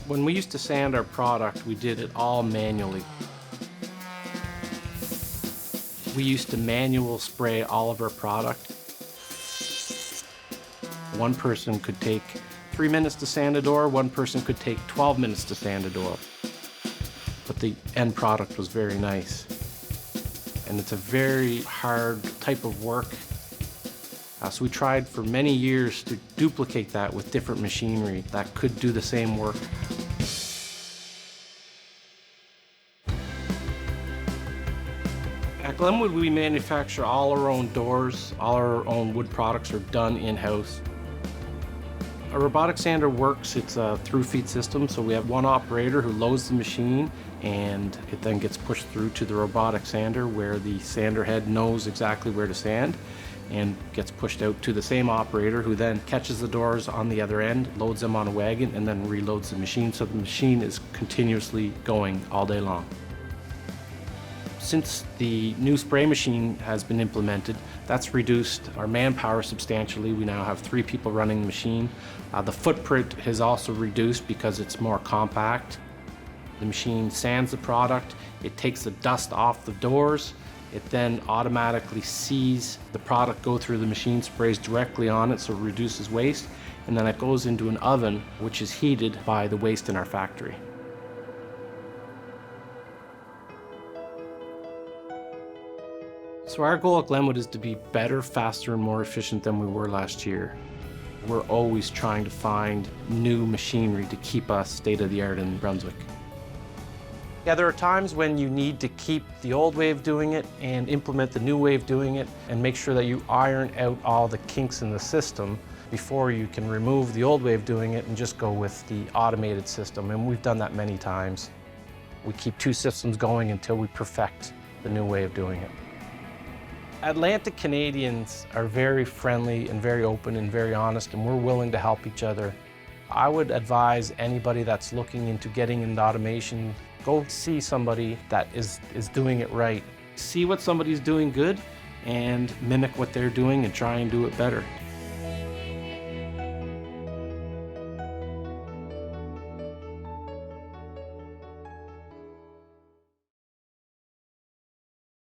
When we used to sand our product, we did it all manually. We used to manual spray all of our product. One person could take 3 minutes to sand a door, one person could take 12 minutes to sand a door. But the end product was very nice. And it's a very hard type of work. So we tried for many years to duplicate that with different machinery that could do the same work. At Glenwood, we manufacture all our own doors. All our own wood products are done in-house. A robotic sander works, it's a through-feed system, so we have one operator who loads the machine and it then gets pushed through to the robotic sander where the sander head knows exactly where to sand and gets pushed out to the same operator who then catches the doors on the other end, loads them on a wagon, and then reloads the machine, so the machine is continuously going all day long. Since the new spray machine has been implemented, that's reduced our manpower substantially. We now have 3 people running the machine. The footprint has also reduced because it's more compact. The machine sands the product, it takes the dust off the doors, it then automatically sees the product go through the machine, sprays directly on it, so it reduces waste, and then it goes into an oven which is heated by the waste in our factory. So our goal at Glenwood is to be better, faster, and more efficient than we were last year. We're always trying to find new machinery to keep us state-of-the-art in Brunswick. Yeah, there are times when you need to keep the old way of doing it and implement the new way of doing it and make sure that you iron out all the kinks in the system before you can remove the old way of doing it and just go with the automated system, and we've done that many times. We keep 2 systems going until we perfect the new way of doing it. Atlantic Canadians are very friendly and very open and very honest, and we're willing to help each other. I would advise anybody that's looking into getting into automation, go see somebody that is doing it right. See what somebody's doing good and mimic what they're doing and try and do it better.